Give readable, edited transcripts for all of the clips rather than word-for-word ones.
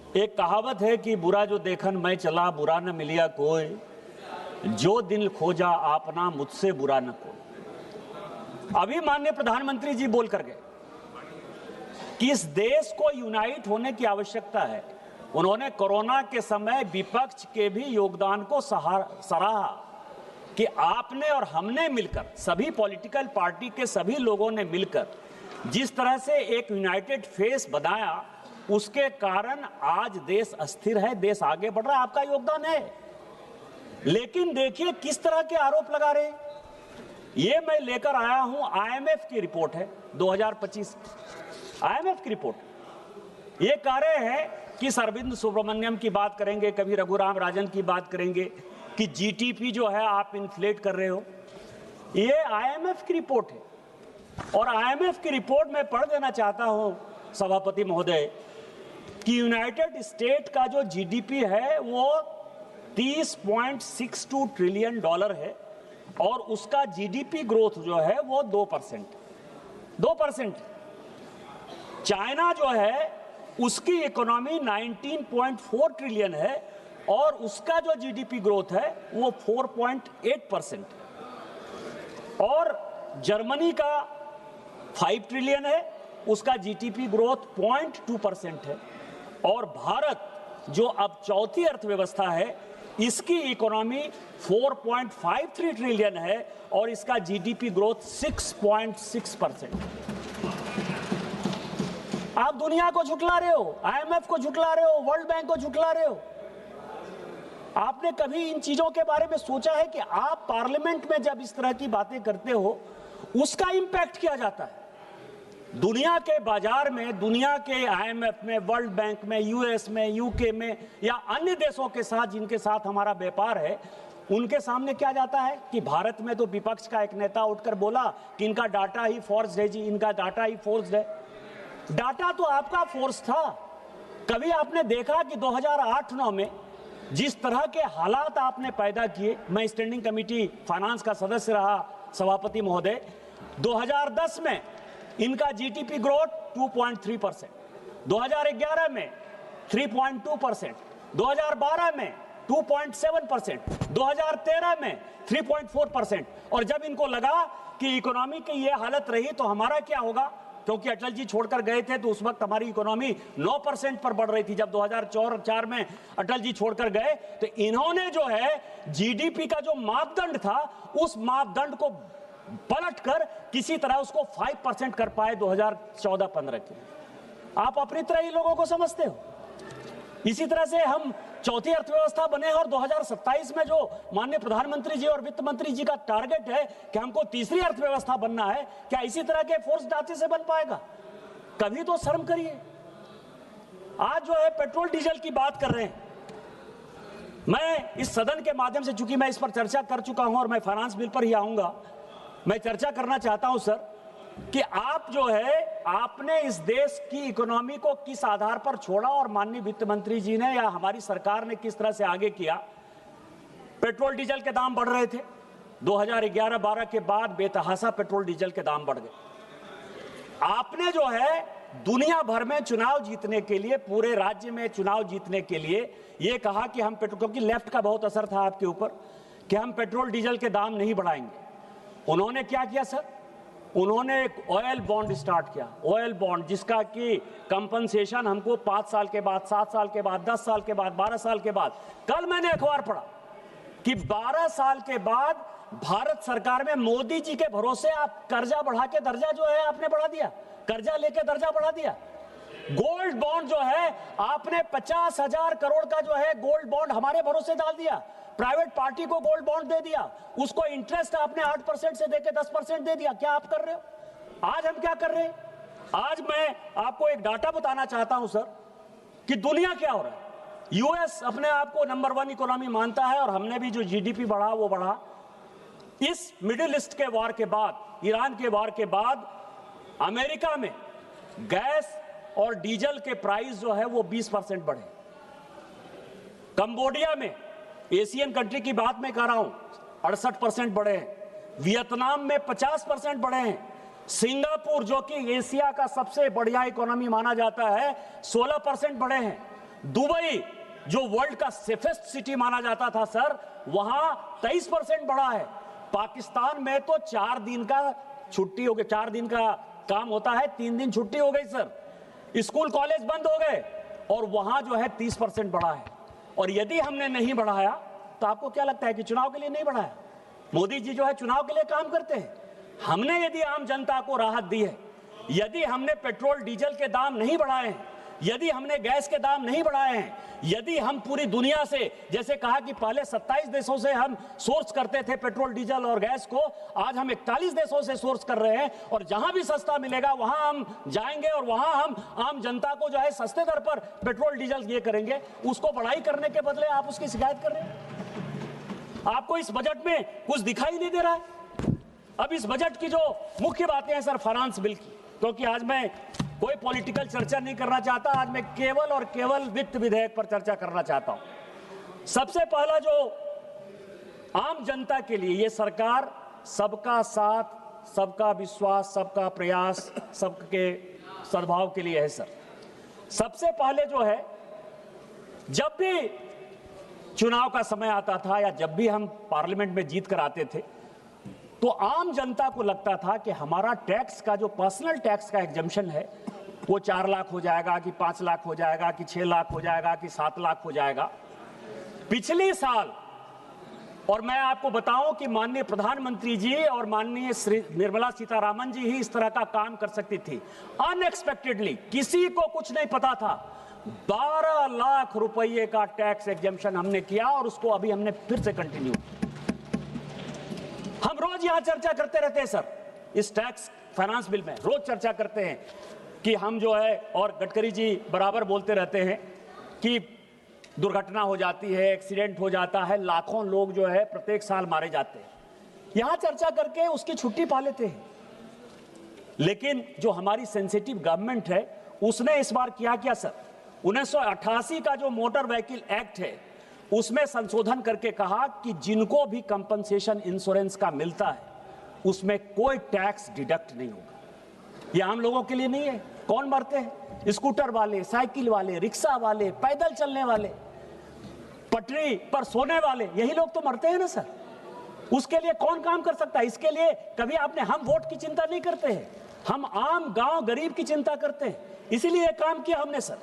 एक कहावत है कि बुरा जो देखन मैं चला, बुरा न मिलिया कोई, जो दिल खोजा आपना मुझसे बुरा न कोई। अभी माननीय प्रधानमंत्री जी बोल कर गए कि इस देश को यूनाइट होने की आवश्यकता है। उन्होंने कोरोना के समय विपक्ष के भी योगदान को सराहा कि आपने और हमने मिलकर, सभी पॉलिटिकल पार्टी के सभी लोगों ने मिलकर जिस तरह से एक यूनाइटेड फेस बनाया, उसके कारण आज देश अस्थिर है, देश आगे बढ़ रहा है, आपका योगदान है। लेकिन देखिए किस तरह के आरोप लगा रहे हैं। ये मैं लेकर आया हूं, आईएमएफ की रिपोर्ट है 2025, आईएमएफ की रिपोर्ट। ये कह रहे हैं कि अरविंद सुब्रमण्यम की बात करेंगे, कभी रघुराम राजन की बात करेंगे कि जीडीपी जो है आप इन्फ्लेट कर रहे हो। ये आईएमएफ की रिपोर्ट है और आईएमएफ की रिपोर्ट में पढ़ देना चाहता हूं सभापति महोदय कि यूनाइटेड स्टेट का जो जीडीपी है वो 30.62 ट्रिलियन डॉलर है और उसका जीडीपी ग्रोथ जो है वो 2%। चाइना जो है उसकी इकोनॉमी 19.4 ट्रिलियन है और उसका जो जीडीपी ग्रोथ है वो 4.8%। और जर्मनी का 5 ट्रिलियन है, उसका जीडीपी ग्रोथ 0.2% है। और भारत जो अब चौथी अर्थव्यवस्था है, इसकी इकोनॉमी 4.53 ट्रिलियन है और इसका जीडीपी ग्रोथ 6.6%। आप दुनिया को झुठला रहे हो, आईएमएफ को झुठला रहे हो, वर्ल्ड बैंक को झुठला रहे हो। आपने कभी इन चीजों के बारे में सोचा है कि आप पार्लियामेंट में जब इस तरह की बातें करते हो उसका इंपैक्ट क्या जाता है दुनिया के बाजार में, दुनिया के आईएमएफ में, वर्ल्ड बैंक में, यूएस में, यूके में या अन्य देशों के साथ जिनके साथ हमारा व्यापार है, उनके सामने क्या जाता है कि भारत में तो विपक्ष का एक नेता उठकर बोला कि इनका डाटा ही फोर्स्ड है जी, इनका डाटा ही फोर्स्ड है। डाटा तो आपका फोर्स था। कभी आपने देखा कि 2008-9 में जिस तरह के हालात आपने पैदा किए, मैं स्टैंडिंग कमेटी फाइनेंस का सदस्य रहा सभापति महोदय, 2010 में इनका जीडीपी ग्रोथ 2.3%, 2011 में 3.2%, 2012 में 2.7%, 2013 में 3.4%। और जब इनको लगा कि इकोनॉमी की ये हालत रही तो हमारा क्या होगा, क्योंकि अटल जी छोड़कर गए थे तो उस वक्त हमारी इकोनॉमी 9% पर बढ़ रही थी। जब 2004 में अटल जी छोड़कर गए तो इन्होंने जो है जीडीपी का जो मापदंड था उस मापदंड को पलटकर किसी तरह उसको 5% कर पाए 2014-15 के। आप अपनी तरह ही लोगों को समझते हो। इसी तरह से हम चौथी अर्थव्यवस्था बने और 2027 में जो माननीय प्रधानमंत्री जी और वित्त मंत्री जी का टारगेट है कि हमको तीसरी अर्थव्यवस्था बनना है, क्या इसी तरह के फोर्स ढांचे से बन पाएगा? कभी तो शर्म करिए। आज जो है पेट्रोल डीजल की बात कर रहे हैं, मैं इस सदन के माध्यम से, चूंकि मैं इस पर चर्चा कर चुका हूं और मैं फाइनेंस बिल पर ही आऊंगा, मैं चर्चा करना चाहता हूं सर कि आप जो है आपने इस देश की इकोनॉमी को किस आधार पर छोड़ा और माननीय वित्त मंत्री जी ने या हमारी सरकार ने किस तरह से आगे किया। पेट्रोल डीजल के दाम बढ़ रहे थे, 2011-12 के बाद बेतहाशा पेट्रोल डीजल के दाम बढ़ गए। आपने जो है दुनिया भर में चुनाव जीतने के लिए, पूरे राज्य में चुनाव जीतने के लिए यह कहा कि हम पेट्रोल, क्योंकि लेफ्ट का बहुत असर था आपके ऊपर, कि हम पेट्रोल डीजल के दाम नहीं बढ़ाएंगे। उन्होंने क्या किया सर, उन्होंने एक ऑयल बॉन्ड स्टार्ट किया, ऑयल बॉन्ड, जिसका कि कंपनसेशन हमको 5 साल के बाद, 7 साल के बाद, 10 साल के बाद, 12 साल के बाद। कल मैंने अखबार पढ़ा कि 12 साल के बाद भारत सरकार में मोदी जी के भरोसे आप कर्जा बढ़ा के दर्जा जो है आपने बढ़ा दिया, कर्जा लेके दर्जा बढ़ा दिया। गोल्ड बॉन्ड जो है आपने 50,000 करोड़ का जो है गोल्ड बॉन्ड हमारे भरोसे डाल दिया, प्राइवेट पार्टी को गोल्ड बॉन्ड दे दिया, उसको इंटरेस्ट आपने 8% से देके 10% दे दिया। क्या आप कर रहे हो? आज हम क्या कर रहे हैं? आज मैं आपको एक डाटा बताना चाहता हूं सर कि दुनिया क्या हो रहा है। यूएस अपने आप को नंबर 1 इकोनॉमी मानता है और हमने भी जो जीडीपी बढ़ा वो बढ़ा। इस मिडिल ईस्ट के वार के बाद, ईरान के वार के बाद अमेरिका में गैस और डीजल के प्राइस जो है वो 20% बढ़े। कंबोडिया में, एशियन कंट्री की बात मैं कर रहा हूं, 68% बढ़े हैं। वियतनाम में 50% बढ़े हैं। सिंगापुर जो कि एशिया का सबसे बढ़िया इकोनॉमी माना जाता है, 16% बढ़े हैं। दुबई जो वर्ल्ड का सेफेस्ट सिटी माना जाता था सर, वहां 23% बढ़ा है। पाकिस्तान में तो 4 दिन का छुट्टी हो गई, 4 दिन का काम होता है, 3 दिन छुट्टी हो गई सर। स्कूल कॉलेज बंद हो गए और वहां जो है 30% बढ़ा है। और यदि हमने नहीं बढ़ाया तो आपको क्या लगता है कि चुनाव के लिए नहीं बढ़ाया? मोदी जी जो है चुनाव के लिए काम करते हैं। हमने यदि आम जनता को राहत दी है, यदि हमने पेट्रोल डीजल के दाम नहीं बढ़ाए हैं, यदि हमने गैस के दाम नहीं बढ़ाए हैं, यदि हम पूरी दुनिया से, जैसे कहा कि पहले 27 देशों से हम सोर्स करते थे पेट्रोल डीजल और गैस को, आज हम 41 देशों से सोर्स कर रहे हैं और जहां भी सस्ता मिलेगा वहां हम जाएंगे और वहां हम आम जनता को जो है सस्ते दर पर पेट्रोल डीजल ये करेंगे, उसको बढ़ाई करने के बदले आप उसकी शिकायत कर रहे हैं। आपको इस बजट में कुछ दिखाई नहीं दे रहा है। अब इस बजट की जो मुख्य बातें हैं सर, फाइनेंस बिल की, क्योंकि आज मैं कोई पॉलिटिकल चर्चा नहीं करना चाहता, आज मैं केवल और केवल वित्त विधेयक पर चर्चा करना चाहता हूं। सबसे पहला जो आम जनता के लिए ये सरकार सबका साथ, सबका विश्वास, सबका प्रयास, सबके सद्भाव के लिए है सर। सबसे पहले जो है, जब भी चुनाव का समय आता था या जब भी हम पार्लियामेंट में जीत कर आते थे तो आम जनता को लगता था कि हमारा टैक्स का जो पर्सनल टैक्स का एग्जम्पशन है वो 4 लाख हो जाएगा कि 5 लाख हो जाएगा कि 6 लाख हो जाएगा कि 7 लाख हो जाएगा। पिछले साल, और मैं आपको बताऊं कि माननीय प्रधानमंत्री जी और माननीय श्री निर्मला सीतारामन जी ही इस तरह का काम कर सकती थी। अनएक्सपेक्टेडली, किसी को कुछ नहीं पता था, 12 लाख रुपए का टैक्स एग्जम्पशन हमने किया और उसको अभी हमने फिर से कंटिन्यू। हम रोज यहां चर्चा करते रहते हैं सर, इस टैक्स फाइनेंस बिल में रोज चर्चा करते हैं कि हम जो है, और गडकरी जी बराबर बोलते रहते हैं कि दुर्घटना हो जाती है, एक्सीडेंट हो जाता है, लाखों लोग जो है प्रत्येक साल मारे जाते हैं। यहां चर्चा करके उसकी छुट्टी पा लेते हैं। लेकिन जो हमारी सेंसिटिव गवर्नमेंट है उसने इस बार किया क्या सर, 1988 का जो मोटर व्हीकल एक्ट है उसमें संशोधन करके कहा कि जिनको भी कंपनसेशन इंश्योरेंस का मिलता है उसमें कोई टैक्स डिडक्ट नहीं होगा। ये आम लोगों के लिए नहीं है। कौन मरते हैं? स्कूटर वाले, साइकिल वाले, रिक्शा वाले, पैदल चलने वाले, पटरी पर सोने वाले, यही लोग तो मरते हैं ना सर। उसके लिए कौन काम कर सकता है? इसके लिए कभी आपने, हम वोट की चिंता नहीं करते हैं, हम आम गांव गरीब की चिंता करते हैं, इसीलिए ये काम किया हमने सर।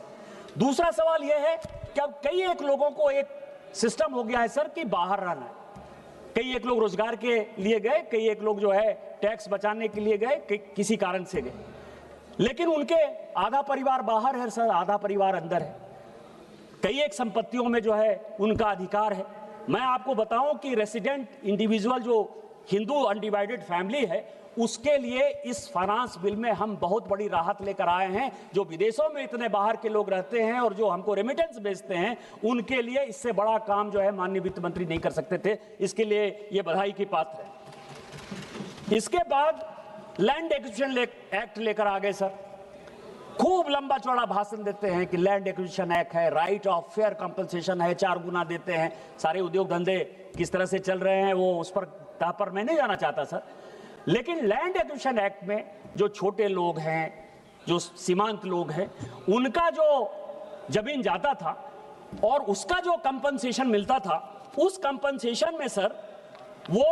दूसरा सवाल यह है कि अब कई एक लोगों को एक सिस्टम हो गया है सर कि बाहर रहना है। कई एक लोग रोजगार के लिए गए, कई एक लोग जो है टैक्स बचाने के लिए गए, किसी कारण से गए, लेकिन उनके आधा परिवार बाहर है सर, आधा परिवार अंदर है। कई एक संपत्तियों में जो है उनका अधिकार है। मैं आपको बताऊं कि रेसिडेंट इंडिविजुअल जो हिंदू अनडिवाइडेड फैमिली है उसके लिए इस फाइनेंस बिल में हम बहुत बड़ी राहत लेकर आए हैं। जो विदेशों में इतने बाहर के लोग रहते हैं और जो हमको रेमिटेंस भेजते हैं, उनके लिए इससे बड़ा काम जो है माननीय वित्त मंत्री नहीं कर सकते थे। इसके लिए ये बधाई की पात्र है। इसके बाद लैंड एक्विजिशन एक्ट लेकर आ गए सर। खूब लंबा चौड़ा भाषण देते हैं कि लैंड एक्विजिशन एक्ट है, राइट ऑफ फेयर कंपनसेशन है, 4 गुना देते हैं। सारे उद्योग धंधे किस तरह से चल रहे हैं वो उस पर मैं नहीं जाना चाहता सर। लेकिन लैंड एक्विजिशन एक्ट में जो छोटे लोग हैं, जो सीमांत लोग हैं, उनका जो जमीन जाता था और उसका जो कंपनसेशन मिलता था, उस कंपनसेशन में सर वो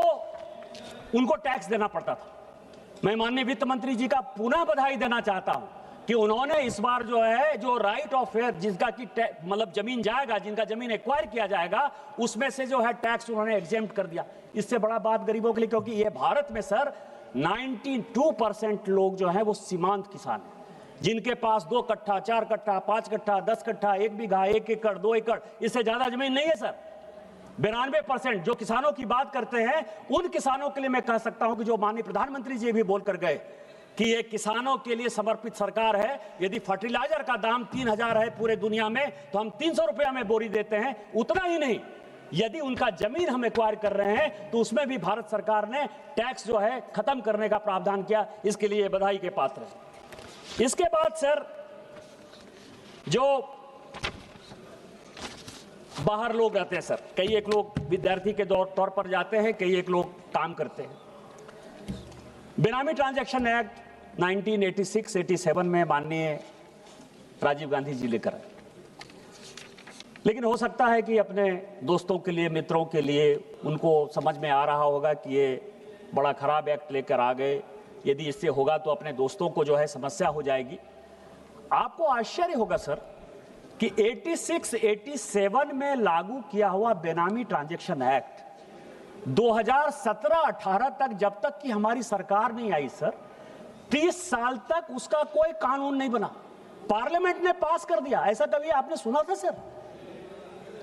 उनको टैक्स देना पड़ता था। मैं माननीय वित्त मंत्री जी का पुनः बधाई देना चाहता हूं कि उन्होंने इस बार जो है, जो राइट ऑफ फेयर, जिसका कि मतलब जमीन जाएगा, जिनका जमीन एक्वायर किया जाएगा, उसमें से जो है टैक्स उन्होंने एग्जेम्प्ट कर दिया। इससे बड़ा बात गरीबों के लिए, क्योंकि ये भारत में सर 92% लोग जो है वो सीमांत किसान हैं, जिनके पास 2 कट्ठा, 4 कट्ठा, 5 कट्ठा, 10 कट्ठा, 1 बीघा, 1 एकड़, 2 एकड़, इससे ज्यादा जमीन नहीं है सर। 92% जो किसानों की बात करते हैं, उन किसानों के लिए मैं कह सकता हूं कि जो माननीय प्रधानमंत्री जी भी बोलकर गए कि ये किसानों के लिए समर्पित सरकार है। यदि फर्टिलाइजर का दाम 3000 है पूरे दुनिया में, तो हम 300 रुपया में बोरी देते हैं। उतना ही नहीं, यदि उनका जमीन हम एक्वायर कर रहे हैं तो उसमें भी भारत सरकार ने टैक्स जो है खत्म करने का प्रावधान किया। इसके लिए बधाई के पात्र है। इसके बाद सर, जो बाहर लोग रहते हैं सर, कई एक लोग विद्यार्थी के तौर पर जाते हैं, कई एक लोग काम करते हैं। बेनामी ट्रांजैक्शन एक्ट 1986-87 में माननीय राजीव गांधी जी लेकर आए। लेकिन हो सकता है कि अपने दोस्तों के लिए, मित्रों के लिए उनको समझ में आ रहा होगा कि ये बड़ा खराब एक्ट लेकर आ गए, यदि इससे होगा तो अपने दोस्तों को जो है समस्या हो जाएगी। आपको आश्चर्य होगा सर कि 86-87 में लागू किया हुआ बेनामी ट्रांजैक्शन एक्ट 2017-18 तक, जब तक कि हमारी सरकार नहीं आई सर, 30 साल तक उसका कोई कानून नहीं बना। पार्लियामेंट ने पास कर दिया। ऐसा कभी आपने सुना था सर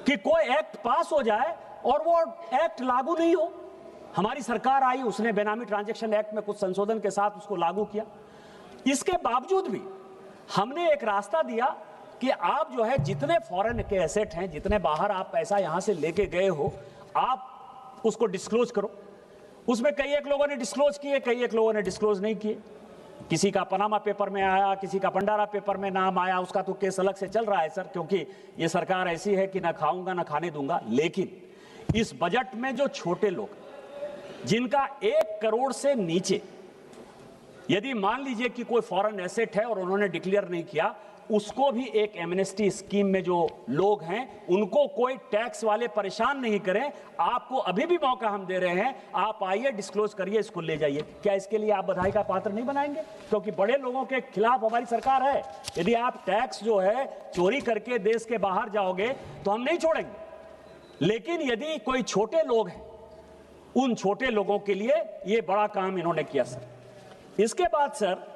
कि कोई एक्ट पास हो जाए और वो एक्ट लागू नहीं हो? हमारी सरकार आई, उसने बेनामी ट्रांजैक्शन एक्ट में कुछ संशोधन के साथ उसको लागू किया। इसके बावजूद भी हमने एक रास्ता दिया कि आप जो है जितने फॉरेन के एसेट हैं, जितने बाहर आप पैसा यहां से लेके गए हो, आप उसको डिस्क्लोज करो। उसमें कई एक लोगों ने डिस्क्लोज किए, कई एक लोगों ने डिस्क्लोज नहीं किए। किसी का पनामा पेपर में आया, किसी का भंडारा पेपर में नाम आया, उसका तो केस अलग से चल रहा है सर, क्योंकि ये सरकार ऐसी है कि ना खाऊंगा ना खाने दूंगा। लेकिन इस बजट में जो छोटे लोग जिनका 1 करोड़ से नीचे, यदि मान लीजिए कि कोई फॉरेन एसेट है और उन्होंने डिक्लेयर नहीं किया, उसको भी एक एमनेस्टी स्कीम में जो लोग हैं उनको कोई टैक्स वाले परेशान नहीं करें। आपको अभी भी मौका हम दे रहे हैं, आप आइए, डिस्क्लोज करिए, इसको ले जाइए। क्या इसके लिए आप बधाई का पात्र नहीं बनाएंगे? क्योंकि बड़े लोगों के खिलाफ हमारी सरकार है। यदि आप टैक्स जो है चोरी करके देश के बाहर जाओगे तो हम नहीं छोड़ेंगे। लेकिन यदि कोई छोटे लोग हैं, उन छोटे लोगों के लिए यह बड़ा काम इन्होंने किया सर। इसके बाद सर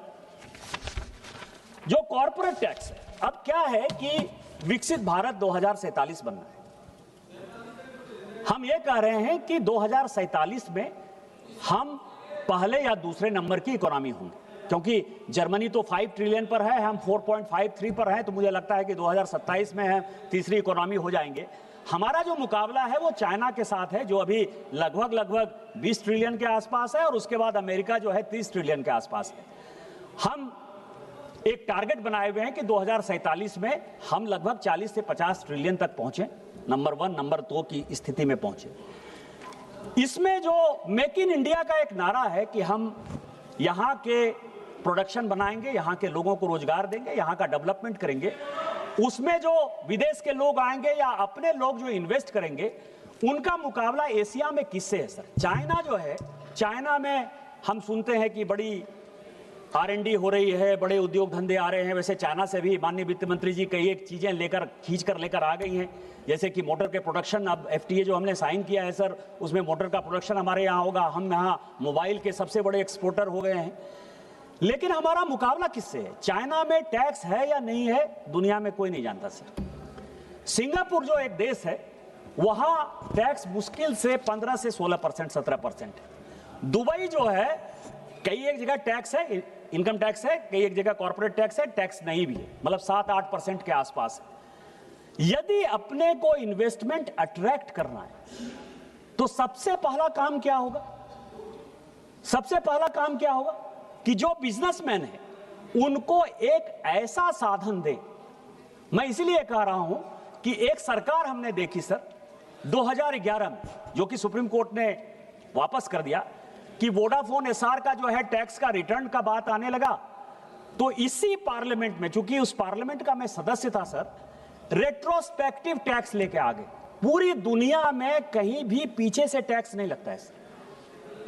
जो कॉर्पोरेट टैक्स है, अब क्या है कि विकसित भारत 2047 बनना है। हम ये कह रहे हैं कि 2047 में हम पहले या दूसरे नंबर की इकोनॉमी होंगे, क्योंकि जर्मनी तो 5 ट्रिलियन पर है, हम 4.53 पर हैं, तो मुझे लगता है कि 2027 में हम तीसरी इकोनॉमी हो जाएंगे। हमारा जो मुकाबला है वो चाइना के साथ है, जो अभी लगभग 20 ट्रिलियन के आसपास है, और उसके बाद अमेरिका जो है 30 ट्रिलियन के आसपास है। हम एक टारगेट बनाए हुए हैं कि 2047 में हम लगभग 40 से 50 ट्रिलियन तक पहुंचे, नंबर 1 नंबर 2 की स्थिति में पहुंचे। इसमें जो मेक इन इंडिया का एक नारा है कि हम यहां के प्रोडक्शन बनाएंगे, यहां के लोगों को रोजगार देंगे, यहां का डेवलपमेंट करेंगे, उसमें जो विदेश के लोग आएंगे या अपने लोग जो इन्वेस्ट करेंगे, उनका मुकाबला एशिया में किससे है सर? चाइना जो है, चाइना में हम सुनते हैं कि बड़ी R&D हो रही है, बड़े उद्योग धंधे आ रहे हैं। वैसे चाइना से भी माननीय वित्त मंत्री जी कई एक चीजें खींच कर लेकर आ गई हैं, जैसे कि मोटर के प्रोडक्शन। अब FTA जो हमने साइन किया है सर, उसमें मोटर का प्रोडक्शन हमारे यहाँ होगा। हम यहाँ मोबाइल के सबसे बड़े एक्सपोर्टर हो गए हैं। लेकिन हमारा मुकाबला किससे है? चाइना में टैक्स है या नहीं है, दुनिया में कोई नहीं जानता सर। सिंगापुर जो एक देश है, वहां टैक्स मुश्किल से 15 से 16%, 17% है। दुबई जो है, कई एक जगह टैक्स है, इनकम टैक्स है, कई एक जगह कॉर्पोरेट टैक्स है, टैक्स नहीं भी है, मतलब 7-8% के आसपास है। यदि अपने को इन्वेस्टमेंट अट्रैक्ट करना है तो सबसे पहला काम क्या होगा? सबसे पहला काम क्या होगा कि जो बिजनेसमैन है उनको एक ऐसा साधन दे। मैं इसलिए कह रहा हूं कि एक सरकार हमने देखी सर 2011 में, जो कि सुप्रीम कोर्ट ने वापस कर दिया, कि वोडाफोन एसआर का जो है टैक्स का रिटर्न का बात आने लगा, तो इसी पार्लियामेंट में, चूंकि उस पार्लियामेंट का मैं सदस्य था सर, रेट्रोस्पेक्टिव टैक्स लेके आ गए। पूरी दुनिया में कहीं भी पीछे से टैक्स नहीं लगता है सर।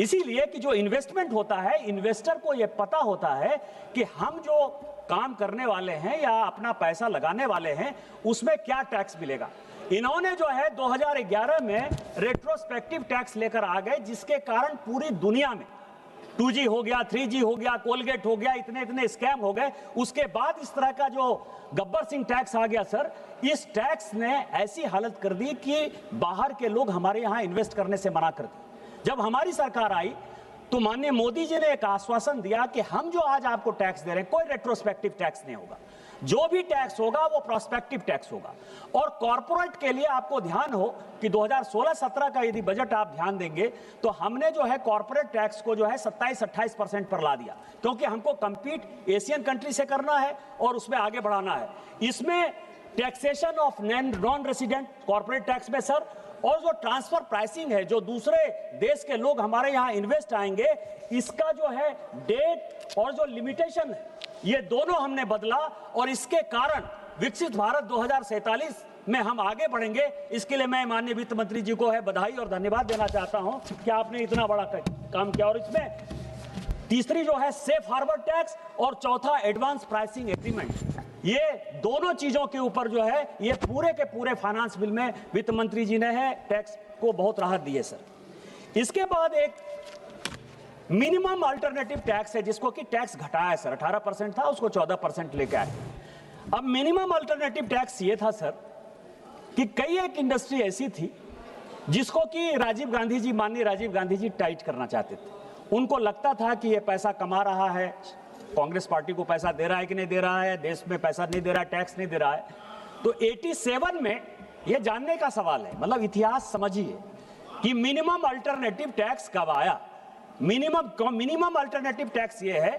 इसीलिए कि जो इन्वेस्टमेंट होता है, इन्वेस्टर को यह पता होता है कि हम जो काम करने वाले हैं या अपना पैसा लगाने वाले हैं उसमें क्या टैक्स मिलेगा। इन्होंने जो है 2011 में रेट्रोस्पेक्टिव टैक्स लेकर आ गए, जिसके कारण पूरी दुनिया में 2G हो गया, 3G हो गया, कोलगेट हो गया, इतने स्कैम हो गए। उसके बाद इस तरह का जो गब्बर सिंह टैक्स आ गया सर, इस टैक्स ने ऐसी हालत कर दी कि बाहर के लोग हमारे यहां इन्वेस्ट करने से मना कर दिए। जब हमारी सरकार आई तो माननीय मोदी जी ने एक आश्वासन दिया कि हम जो आज आपको टैक्स दे रहे हैं, कोई रेट्रोस्पेक्टिव टैक्स नहीं होगा, जो भी टैक्स होगा वो प्रोस्पेक्टिव टैक्स होगा। और कॉर्पोरेट के लिए आपको ध्यान हो कि 2016-17 का यदि बजट आप ध्यान देंगे तो हमने जो है कॉर्पोरेट टैक्स को जो है 27-28% पर ला दिया, क्योंकि हमको कंपीट एशियन कंट्री से करना है और उसमें आगे बढ़ाना है। इसमें taxation of non resident corporate tax में सर, और जो ट्रांसफर प्राइसिंग है, जो दूसरे देश के लोग हमारे यहाँ इन्वेस्ट आएंगे, इसका जो है डेट और जो लिमिटेशन है, ये दोनों हमने बदला। और इसके कारण विकसित भारत 2047 में हम आगे बढ़ेंगे। इसके लिए मैं माननीय वित्त मंत्री जी को है बधाई और धन्यवाद देना चाहता हूं कि आपने इतना बड़ा काम किया। और इसमें तीसरी जो है सेफ हार्बर टैक्स और चौथा एडवांस प्राइसिंग एग्रीमेंट, ये दोनों चीजों के ऊपर जो है ये पूरे के पूरे फाइनेंस बिल में वित्त मंत्री जी ने है टैक्स को बहुत राहत दी है सर। इसके बाद एक मिनिमम अल्टरनेटिव टैक्स है जिसको कि टैक्स घटाया है सर, 18% था उसको 14% लेके आए। अब मिनिमम अल्टरनेटिव टैक्स ये था सर कि कई एक इंडस्ट्री ऐसी थी जिसको कि माननीय राजीव गांधी जी टाइट करना चाहते थे। उनको लगता था कि ये पैसा कमा रहा है, कांग्रेस पार्टी को पैसा दे रहा है कि नहीं दे रहा है, देश में पैसा नहीं दे रहा है, टैक्स नहीं दे रहा है। तो 87 में ये जानने का सवाल है, मतलब इतिहास समझिए कि मिनिमम अल्टरनेटिव टैक्स कब आया। मिनिमम अल्टरनेटिव टैक्स ये है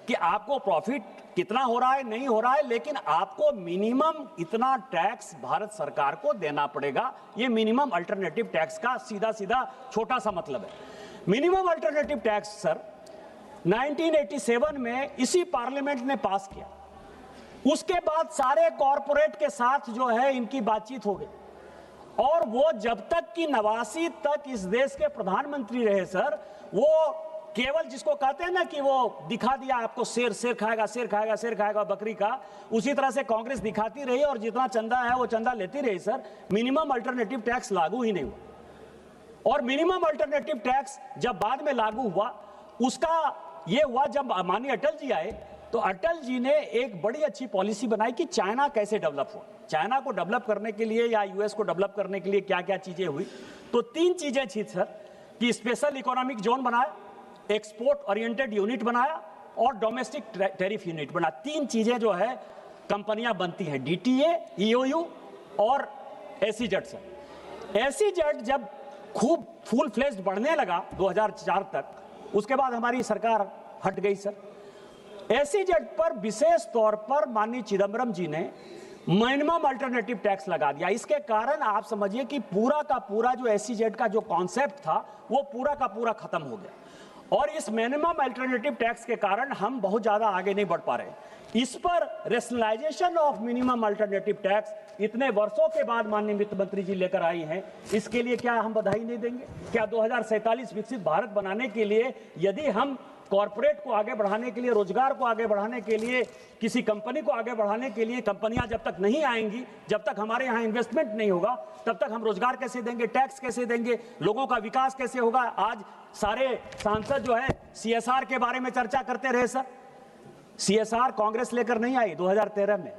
कि आपको प्रॉफिट कितना हो रहा है नहीं हो रहा है, लेकिन आपको मिनिमम इतना टैक्स भारत सरकार को देना पड़ेगा। ये मिनिमम अल्टरनेटिव टैक्स का सीधा सीधा छोटा सा मतलब है। मिनिमम अल्टरनेटिव टैक्स सर 1987 में इसी पार्लियामेंट ने पास किया। उसके बाद सारे कॉरपोरेट के साथ जो है इनकी बातचीत हो गई और वो जब तक कि 89 तक इस देश के प्रधानमंत्री रहे सर, वो केवल जिसको कहते हैं ना कि वो दिखा दिया आपको शेर खाएगा बकरी का, उसी तरह से कांग्रेस दिखाती रही और जितना चंदा है वो चंदा लेती रही सर। मिनिमम अल्टरनेटिव टैक्स लागू ही नहीं हुआ। और मिनिमम अल्टरनेटिव टैक्स जब बाद में लागू हुआ उसका ये हुआ जब माननीय अटल जी आए तो अटल जी ने एक बड़ी अच्छी पॉलिसी बनाई कि चाइना कैसे डेवलप हो। चाइना को डेवलप करने के लिए या यूएस को डेवलप करने के लिए क्या क्या चीजें हुई, तो 3 चीजें थी सर कि स्पेशल इकोनॉमिक जोन बनाया, एक्सपोर्ट ओरिएंटेड यूनिट बनाया और डोमेस्टिक टैरिफ यूनिट बना। 3 चीजें जो है कंपनियां बनती हैं, डीटीए, ईओयू और एसीजेड सर। एसीजेड जब खूब फुल फ्लेज्ड बढ़ने लगा 2004 तक, उसके बाद हमारी सरकार हट गई सर। एसीजेड पर विशेष तौर पर माननीय चिदम्बरम जी ने मिनिमम अल्टरनेटिव टैक्स लगा दिया। इसके कारण आप समझिए कि पूरा का पूरा जो एसीजेड का जो कॉन्सेप्ट था वो पूरा का पूरा खत्म हो गया। और इस मिनिमम अल्टरनेटिव टैक्स के कारण हम बहुत ज्यादा आगे नहीं बढ़ पा रहे। इस पर rationalisation of minimum alternative tax इतने वर्षों के बाद माननीय वित्त मंत्री जी लेकर आई हैं, इसके लिए क्या हम बधाई नहीं देंगे? क्या 2047 विकसित भारत बनाने के लिए यदि हम कॉर्पोरेट को आगे बढ़ाने के लिए, रोजगार को आगे बढ़ाने के लिए, किसी कंपनी को आगे बढ़ाने के लिए, कंपनियां जब तक नहीं आएंगी, जब तक हमारे यहाँ इन्वेस्टमेंट नहीं होगा, तब तक हम रोजगार कैसे देंगे, टैक्स कैसे देंगे, लोगों का विकास कैसे होगा? आज सारे सांसद जो है सीएसआर के बारे में चर्चा करते रहे सर। सीएसआर कांग्रेस लेकर नहीं आई 2013 में,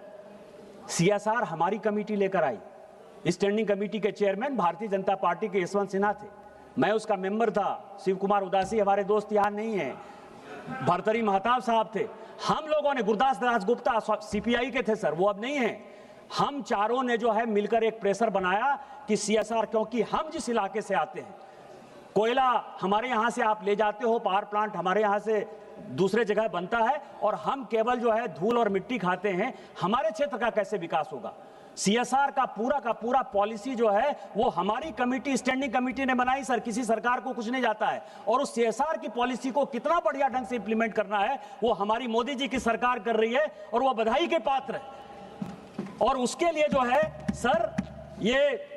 सीएसआर हमारी कमेटी लेकर आई। स्टैंडिंग कमेटी के चेयरमैन भारतीय जनता पार्टी के यशवंत सिन्हा थे, मैं उसका मेंबर था। शिव कुमार उदासी हमारे दोस्त यहाँ नहीं है, भरतरी महताब साहब थे। हम लोगों ने, गुरदास दासगुप्ता सीपीआई के थे सर, वो अब नहीं है। हम चारों ने जो है मिलकर एक प्रेशर बनाया कि सीएसआर, क्योंकि हम जिस इलाके से आते हैं, कोयला हमारे यहाँ से आप ले जाते हो, पावर प्लांट हमारे यहाँ से दूसरे जगह बनता है और हम केवल जो है धूल और मिट्टी खाते हैं, हमारे क्षेत्र का कैसे विकास होगा? सीएसआर का पूरा पॉलिसी जो है वो हमारी कमेटी, स्टैंडिंग कमेटी ने बनाई सर, किसी सरकार को कुछ नहीं जाता है। और उस सीएसआर की पॉलिसी को कितना बढ़िया ढंग से इंप्लीमेंट करना है वो हमारी मोदी जी की सरकार कर रही है और वो बधाई के पात्र है। और उसके लिए जो है सर ये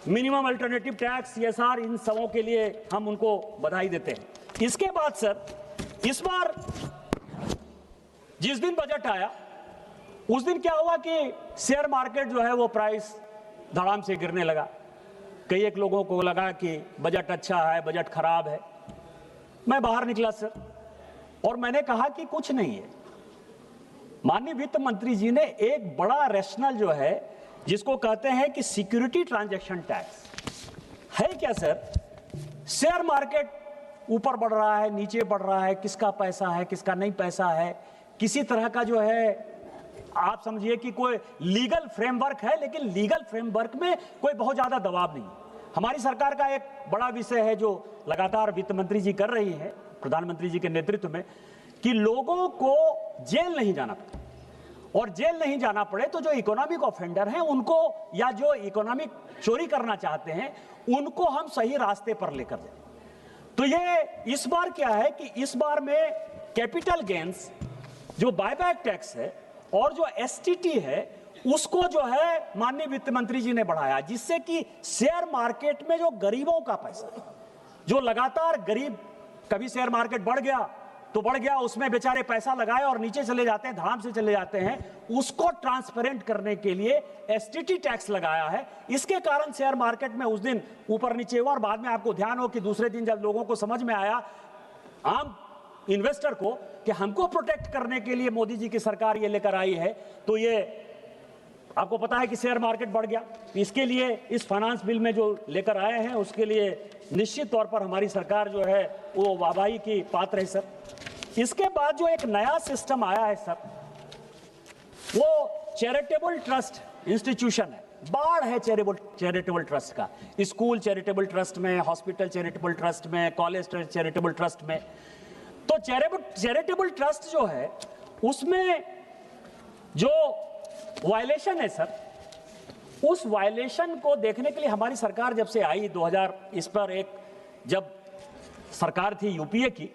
मिनिमम अल्टरनेटिव टैक्स, सीएसआर, इन सबों के लिए हम उनको बधाई देते हैं। इसके बाद सर इस बार जिस दिन बजट आया उस दिन क्या हुआ कि शेयर मार्केट जो है वो प्राइस धड़ाम से गिरने लगा। कई एक लोगों को लगा कि बजट अच्छा है, बजट खराब है। मैं बाहर निकला सर और मैंने कहा कि कुछ नहीं है। माननीय वित्त मंत्री जी ने एक बड़ा रैशनल जो है जिसको कहते हैं कि सिक्योरिटी ट्रांजैक्शन टैक्स है क्या सर? शेयर मार्केट ऊपर बढ़ रहा है, नीचे बढ़ रहा है, किसका पैसा है, किसका नहीं पैसा है, किसी तरह का जो है आप समझिए कि कोई लीगल फ्रेमवर्क है, लेकिन लीगल फ्रेमवर्क में कोई बहुत ज्यादा दबाव नहीं। हमारी सरकार का एक बड़ा विषय है जो लगातार वित्त मंत्री जी कर रही है प्रधानमंत्री जी के नेतृत्व में, कि लोगों को जेल नहीं जाना पड़े। और जेल नहीं जाना पड़े तो जो इकोनॉमिक ऑफेंडर हैं उनको, या जो इकोनॉमिक चोरी करना चाहते हैं उनको हम सही रास्ते पर लेकर जाए। तो ये इस बार क्या है कि इस बार में कैपिटल गेन्स, जो बायबैक टैक्स है और जो एसटीटी है, उसको जो है माननीय वित्त मंत्री जी ने बढ़ाया, जिससे कि शेयर मार्केट में जो गरीबों का पैसा है, जो लगातार गरीब, कभी शेयर मार्केट बढ़ गया तो बढ़ गया, उसमें बेचारे पैसा लगाए और नीचे चले जाते हैं, धड़ाम से चले जाते हैं, उसको ट्रांसपेरेंट करने के लिए एसटीटी टैक्स लगाया है। इसके कारण शेयर मार्केट में उस दिन ऊपर नीचे हुआ और बाद में आपको ध्यान हो कि दूसरे दिन जब लोगों को समझ में आया, आम इन्वेस्टर को, कि हमको प्रोटेक्ट करने के लिए मोदी जी की सरकार ये लेकर आई है, तो ये आपको पता है कि शेयर मार्केट बढ़ गया। इसके लिए इस फाइनेंस बिल में जो लेकर आए हैं उसके लिए निश्चित तौर पर हमारी सरकार जो है वो वाहवाही की पात्र है सर। इसके बाद जो एक नया सिस्टम आया है सर, वो चैरिटेबल ट्रस्ट इंस्टीट्यूशन है। बाढ़ है चैरिटेबल ट्रस्ट का, स्कूल चैरिटेबल ट्रस्ट में, हॉस्पिटल चैरिटेबल ट्रस्ट में, कॉलेज चैरिटेबल ट्रस्ट में। तो चैरिटेबल ट्रस्ट जो है उसमें जो वायलेशन है सर, उस वायलेशन को देखने के लिए हमारी सरकार जब से आई 2000, इस पर एक जब सरकार थी यूपीए की,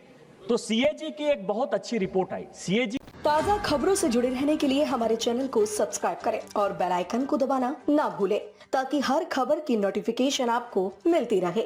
तो सीएजी की एक बहुत अच्छी रिपोर्ट आई। सीएजी ताज़ा खबरों से जुड़े रहने के लिए हमारे चैनल को सब्सक्राइब करें और बेल आइकन को दबाना ना भूलें, ताकि हर खबर की नोटिफिकेशन आपको मिलती रहे।